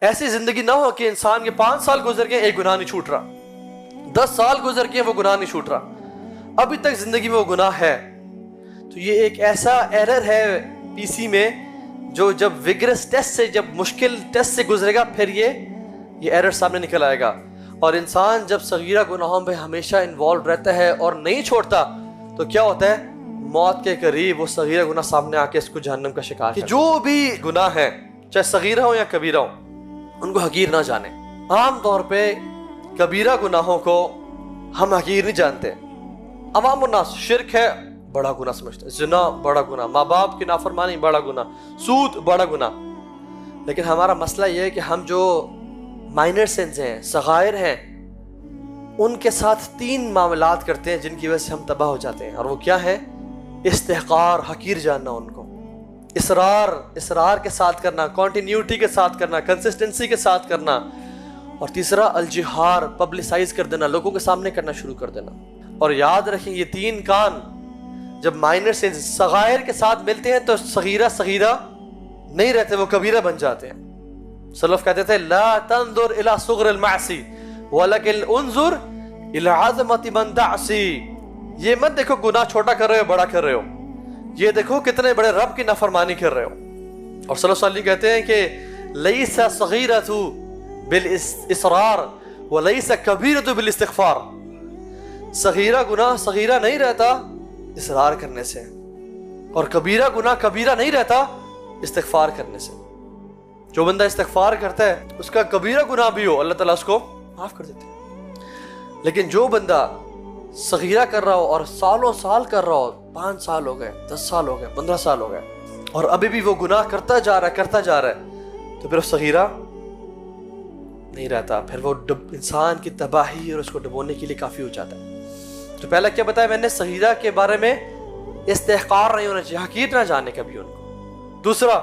ایسی زندگی نہ ہو کہ انسان کے 5 سال گزر گئے ایک گناہ نہیں چھوٹ رہا، 10 سال گزر گئے وہ گناہ نہیں چھوٹ رہا، ابھی تک زندگی میں وہ گناہ ہے۔ تو یہ ایک ایسا ایرر ہے پی سی میں جو جب وگرس ٹیسٹ سے، جب مشکل ٹیسٹ سے گزرے گا پھر یہ ایرر سامنے نکل آئے گا۔ اور انسان جب صغیرہ گناہوں میں ہمیشہ انوالو رہتا ہے اور نہیں چھوڑتا تو کیا ہوتا ہے؟ موت کے قریب وہ صغیرہ گناہ سامنے آ کے اس کو جہنم کا شکار ہے۔ جو بھی گناہ ہے چاہے صغیرہ ہو یا کبیرہ ہو ان کو حقیر نہ جانیں۔ عام طور پہ کبیرہ گناہوں کو ہم حقیر نہیں جانتے۔ عوام الناس شرک ہے بڑا گناہ سمجھتے ہیں، زنا بڑا گناہ، ماں باپ کی نافرمانی بڑا گناہ، سود بڑا گناہ۔ لیکن ہمارا مسئلہ یہ ہے کہ ہم جو مائنر سینز ہیں، صغائر ہیں، ان کے ساتھ 3 معاملات کرتے ہیں جن کی وجہ سے ہم تباہ ہو جاتے ہیں، اور وہ کیا ہے؟ استحقار، حقیر جاننا ان کو، اصرار کے ساتھ کرنا، کنٹینیوٹی کے ساتھ کرنا، کنسسٹنسی کے ساتھ کرنا، اور تیسرا الجہار، پبلسائز کر دینا، لوگوں کے سامنے کرنا شروع کر دینا۔ اور یاد رکھیں یہ 3 کان جب مائنر سے صغائر کے ساتھ ملتے ہیں تو صغیرہ نہیں رہتے، وہ کبیرہ بن جاتے ہیں۔ سلف کہتے تھے لا تنظر الى صغر المعصی ولکن انظر الى عظمت من تعصی، یہ مت دیکھو گناہ چھوٹا کر رہے ہو بڑا کر رہے ہو، یہ دیکھو کتنے بڑے رب کی نافرمانی کر رہے ہو۔ اور سلف صالحین کہتے ہیں کہ لیس صغیرۃ بالاصرار ولیس کبیرۃ بالاستغفار، صغیرہ گناہ صغیرہ نہیں رہتا اصرار کرنے سے، اور کبیرہ گناہ کبیرہ نہیں رہتا استغفار کرنے سے۔ جو بندہ استغفار کرتا ہے اس کا کبیرہ گناہ بھی ہو اللہ تعالیٰ اس کو معاف کر دیتے ہیں، لیکن جو بندہ صغیرہ کر رہا ہو اور سالوں سال کر رہا ہو، 5 سال ہو گئے، 10 سال ہو گئے، 15 سال ہو گئے، اور ابھی بھی وہ گناہ کرتا جا رہا ہے تو پھر وہ صغیرہ نہیں رہتا، پھر وہ انسان کی تباہی اور اس کو ڈبونے کے لیے کافی ہو جاتا ہے۔ تو پہلا کیا بتایا میں نے؟ صغیرہ کے بارے میں استحقار نہیں ہونا چاہیے، حقیر نہ جانے کبھی ان کو۔ دوسرا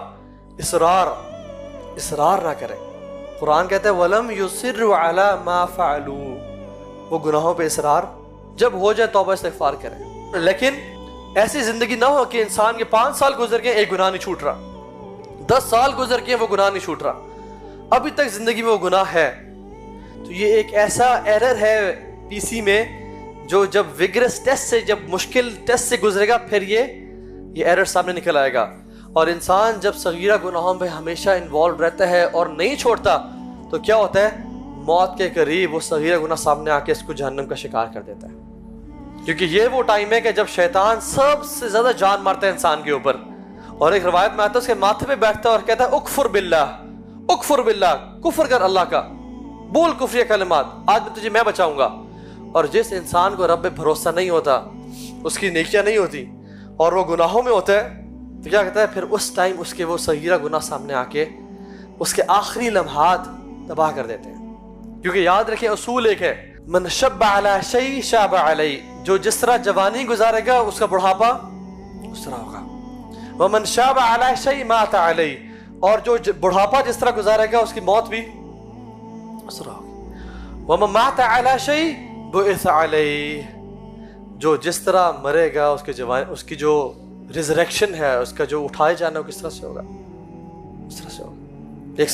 اصرار نہ کرے۔ قرآن کہتا ہے وَلَمْ يُصِرُّوا عَلَى مَا فَعَلُوا، وہ گناہوں پہ اصرار جب ہو جائے توبہ استغفار کرے۔ لیکن ایسی زندگی نہ ہو کہ انسان کے 5 سال گزر گئے ایک گناہ نہیں چھوٹ رہا، 10 سال گزر گئے وہ گناہ نہیں چھوٹ رہا، ابھی تک زندگی میں وہ گناہ ہے۔ تو یہ ایک ایسا ایرر ہے پی سی میں جو جب وگرس ٹیسٹ سے، جب مشکل ٹیسٹ سے گزرے گا پھر یہ ایرر سامنے نکل آئے گا۔ اور انسان جب صغیرہ گناہوں میں ہمیشہ انوالو رہتا ہے اور نہیں چھوڑتا تو کیا ہوتا ہے؟ موت کے قریب وہ صغیرہ گناہ سامنے آ کے اس کو جہنم کا شکار کر دیتا ہے۔ کیونکہ یہ وہ ٹائم ہے کہ جب شیطان سب سے زیادہ جان مارتا ہے انسان کے اوپر، اور ایک روایت میں آتا ہے اس کے ماتھے پہ بیٹھتا ہے اور کہتا ہے اکفر باللہ، کفر کر اللہ کا، بول کفری کلمات، آج میں تجھے میں بچاؤں گا۔ اور جس انسان کو رب پہ بھروسہ نہیں ہوتا، اس کی نیکیاں نہیں ہوتی اور وہ گناہوں میں ہوتا ہے تو کیا کہتا ہے؟ پھر اس ٹائم اس کے وہ صغیرہ گناہ سامنے آ کے اس کے آخری لمحات تباہ کر دیتے ہیں۔ کیونکہ یاد رکھیں اصول ایک ہے، من شب علی شیء شاب علیہ، جو جس طرح جوانی گزارے گا اس کا بڑھاپا اس طرح ہوگا، ومن شاب علی شیء مات علیہ، اور جو بڑھاپا جس طرح گزارے گا اس کی موت بھی اس طرح ہوگی، ومن مات علی شیء بعث علیہ، جو جس طرح مرے گا اس کی جو ریزریکشن ہے، اس کا جو اٹھائے جانا وہ کس طرح سے ہوگا، اس طرح سے ہوگا۔ ایک